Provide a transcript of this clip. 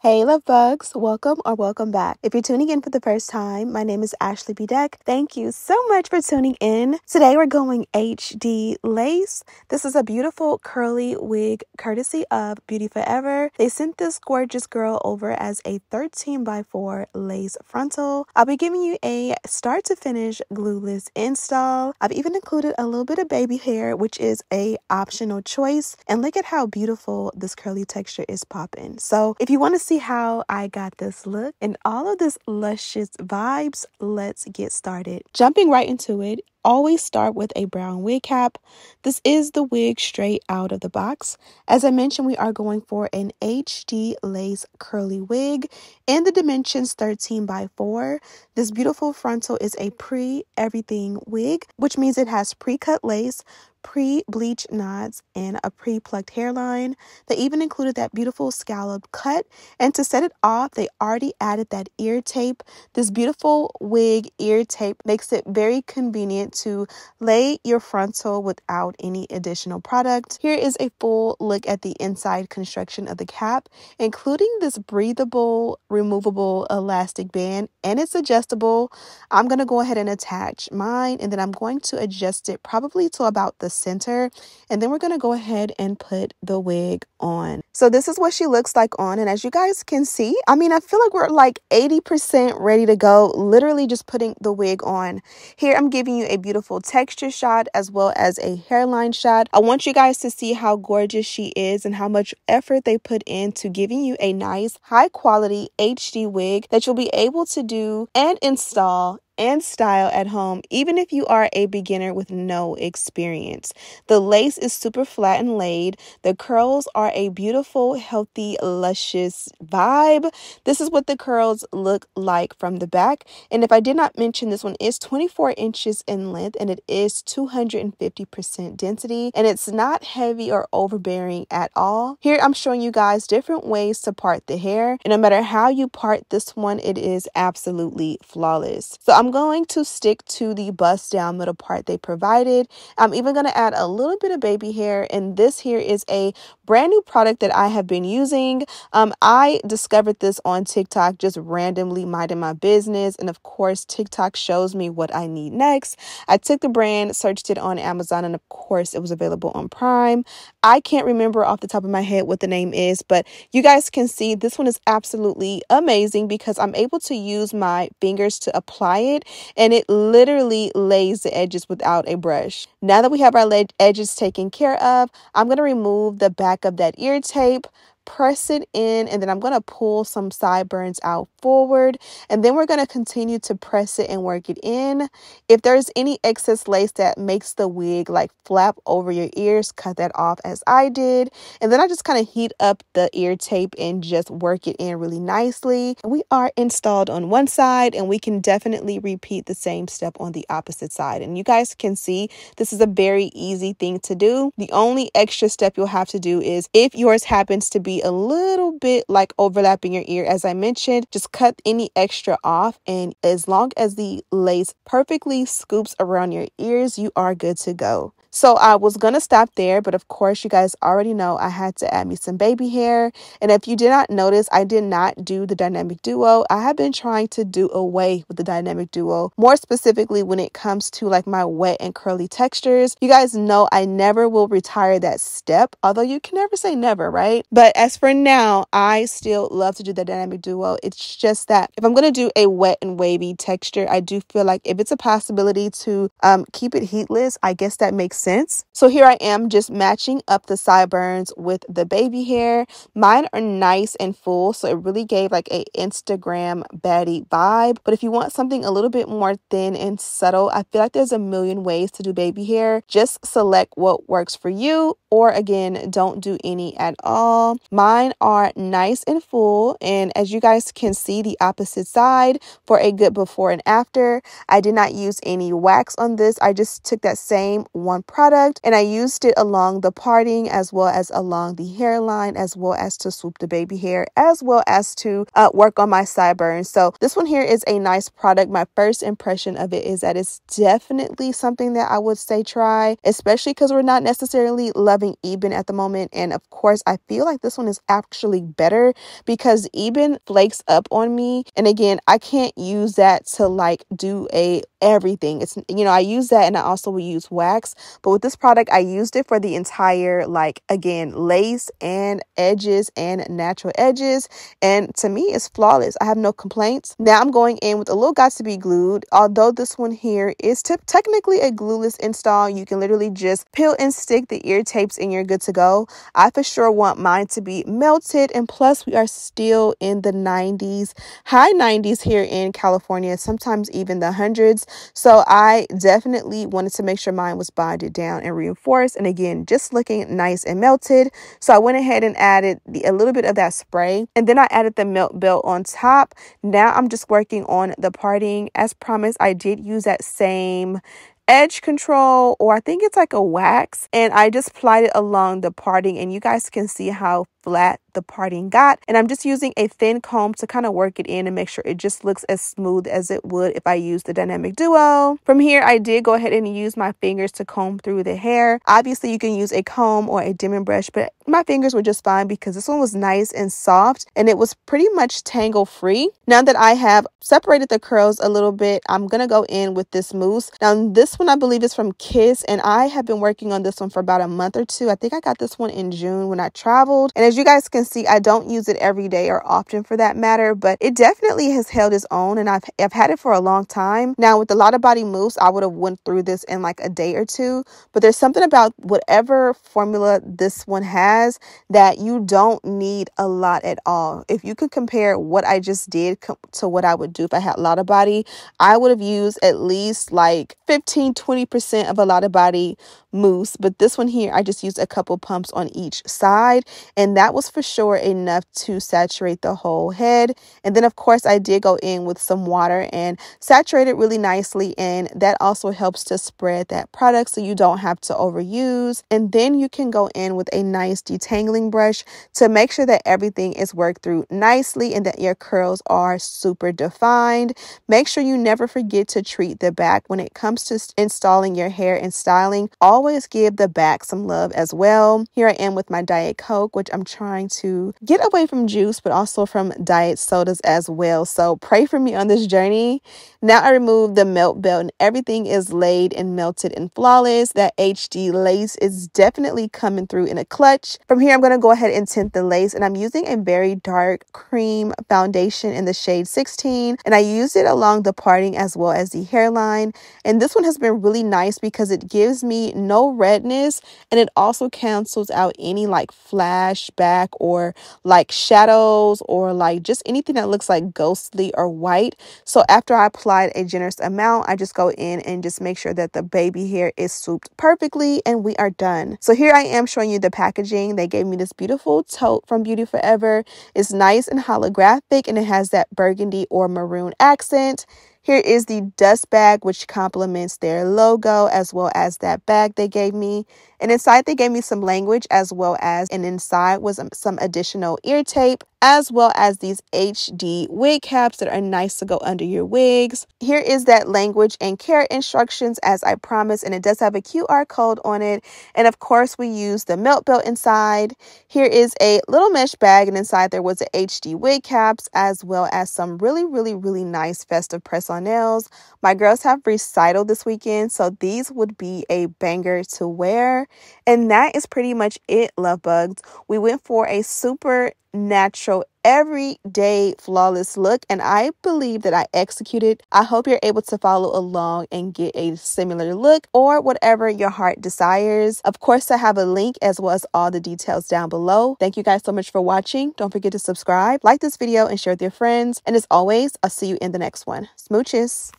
Hey love bugs, welcome or welcome back. If you're tuning in for the first time, my name is Ashley Bedeck. Thank you so much for tuning in. Today we're going HD lace. This is a beautiful curly wig courtesy of Beauty Forever. They sent this gorgeous girl over as a 13x4 lace frontal. I'll be giving you a start to finish glueless install. I've even included a little bit of baby hair, which is a optional choice. And look at how beautiful this curly texture is popping. So if you want to see how I got this look and all of this luscious vibes, let's get started. Jumping right into it, always start with a brown wig cap. This is the wig straight out of the box. As I mentioned, we are going for an HD lace curly wig in the dimensions 13x4. This beautiful frontal is a pre-everything wig, which means it has pre-cut lace, pre-bleached knots, and a pre-plucked hairline. They even included that beautiful scallop cut, and to set it off, they already added that ear tape. This beautiful wig ear tape makes it very convenient to lay your frontal without any additional product. Here is a full look at the inside construction of the cap, including this breathable, removable elastic band, and it's adjustable. I'm going to go ahead and attach mine, and then I'm going to adjust it probably to about the center, and then we're going to go ahead and put the wig on. So this is what she looks like on, and as you guys can see, I feel like we're like 80% ready to go, literally just putting the wig on. Here I'm giving you a beautiful texture shot as well as a hairline shot. I want you guys to see how gorgeous she is and how much effort they put into giving you a nice high quality HD wig that you'll be able to do and install and style at home, even if you are a beginner with no experience. The lace is super flat and laid. The curls are a beautiful, healthy, luscious vibe. This is what the curls look like from the back. And if I did not mention, this one is 24 inches in length and it is 250% density, and it's not heavy or overbearing at all. Here I'm showing you guys different ways to part the hair, and no matter how you part this one, it is absolutely flawless. So I'm going to stick to the bust down middle part they provided. I'm even going to add a little bit of baby hair, and this here is a brand new product that I have been using. I discovered this on TikTok, just randomly minding my business, and of course TikTok shows me what I need next. I took the brand, searched it on Amazon, and of course it was available on Prime. I can't remember off the top of my head what the name is, but you guys can see this one is absolutely amazing because I'm able to use my fingers to apply it, and it literally lays the edges without a brush. Now that we have our edges taken care of, I'm going to remove the back of that ear tape, press it in, and then I'm going to pull some sideburns out forward, and then we're going to continue to press it and work it in. If there's any excess lace that makes the wig like flap over your ears, cut that off as I did, and then I just kind of heat up the ear tape and just work it in really nicely. We are installed on one side, and we can definitely repeat the same step on the opposite side, and you guys can see this is a very easy thing to do. The only extra step you'll have to do is if yours happens to be a little bit like overlapping your ear, as I mentioned, just cut any extra off, and as long as the lace perfectly scoops around your ears, you are good to go. So I was going to stop there, but of course you guys already know I had to add me some baby hair. And if you did not notice, I did not do the dynamic duo. I have been trying to do away with the dynamic duo, more specifically when it comes to like my wet and curly textures. You guys know I never will retire that step, although you can never say never, right? But as for now, I still love to do the dynamic duo. It's just that if I'm going to do a wet and wavy texture, I do feel like if it's a possibility to keep it heatless, I guess that makes sense. So here I am just matching up the sideburns with the baby hair. Mine are nice and full, so it really gave like a Instagram baddie vibe. But if you want something a little bit more thin and subtle, I feel like there's a million ways to do baby hair. Just select what works for you, or again, don't do any at all. Mine are nice and full, and as you guys can see, the opposite side for a good before and after. I did not use any wax on this. I just took that same 1% product, and I used it along the parting as well as along the hairline, as well as to swoop the baby hair, as well as to work on my sideburns. So this one here is a nice product. My first impression of it is that it's definitely something that I would say try, especially because we're not necessarily loving Eben at the moment. And of course, I feel like this one is actually better because Eben flakes up on me. And again, I can't use that to like do everything. It's, you know, I use that and I also will use wax. But with this product, I used it for the entire, like, again, lace and edges and natural edges. And to me, it's flawless. I have no complaints. Now I'm going in with a little Got to Be Glued. Although this one here is technically a glueless install, you can literally just peel and stick the ear tapes and you're good to go. I for sure want mine to be melted. And plus, we are still in the 90s, high 90s here in California, sometimes even the hundreds. So I definitely wanted to make sure mine was bonded down and reinforced. And again, just looking nice and melted. So I went ahead and added a little bit of that spray. And then I added the melt belt on top. Now I'm just working on the parting. As promised, I did use that same edge control, or I think it's like a wax, and I just applied it along the parting, and you guys can see how flat the parting got. And I'm just using a thin comb to kind of work it in and make sure it just looks as smooth as it would if I used the Dynamic Duo. From here, I did go ahead and use my fingers to comb through the hair. Obviously, you can use a comb or a dimming brush, but my fingers were just fine because this one was nice and soft and it was pretty much tangle free. Now that I have separated the curls a little bit, I'm gonna go in with this mousse. Now this one I believe is from Kiss, and I have been working on this one for about a month or two. I think I got this one in June when I traveled, and as you guys can see, I don't use it every day or often for that matter, but it definitely has held its own, and I've had it for a long time. Now with the Lot of Body mousse, I would have went through this in like a day or two, but there's something about whatever formula this one has that you don't need a lot at all. If you could compare what I just did to what I would do if I had Lot of Body, I would have used at least like 15-20% of a Lot of Body mousse, but this one here I just used a couple pumps on each side, and that was for sure enough to saturate the whole head. And then of course I did go in with some water and saturate it really nicely, and that also helps to spread that product so you don't have to overuse. And then you can go in with a nice detangling brush to make sure that everything is worked through nicely and that your curls are super defined. Make sure you never forget to treat the back when it comes to installing your hair and styling. Always give the back some love as well. Here I am with my Diet Coke, which I'm trying to get away from juice, but also from diet sodas as well. So pray for me on this journey. Now I removed the melt belt and everything is laid and melted and flawless. That HD lace is definitely coming through in a clutch. From here, I'm going to go ahead and tint the lace, and I'm using a very dark cream foundation in the shade 16, and I used it along the parting as well as the hairline. And this one has been really nice because it gives me no redness, and it also cancels out any like flashback or like shadows or like just anything that looks like ghostly or white. So after I applied a generous amount, I just go in and just make sure that the baby hair is swooped perfectly, and we are done. So here I am showing you the packaging. They gave me this beautiful tote from Beauty Forever. It's nice and holographic, and it has that burgundy or maroon accent. Here is the dust bag, which complements their logo as well as that bag they gave me. And inside they gave me some language as well as, and inside was some additional ear tape, as well as these HD wig caps that are nice to go under your wigs. Here is that language and care instructions as I promised, and it does have a QR code on it. And of course we use the melt belt inside. Here is a little mesh bag, and inside there was the HD wig caps as well as some really nice festive press-on nails. My girls have recital this weekend, so these would be a banger to wear. And that is pretty much it, love bugs. We went for a super natural, everyday, flawless look, and I believe that I executed. I hope you're able to follow along and get a similar look or whatever your heart desires. Of course, I have a link as well as all the details down below. Thank you guys so much for watching. Don't forget to subscribe, like this video, and share with your friends. And as always, I'll see you in the next one. Smooches.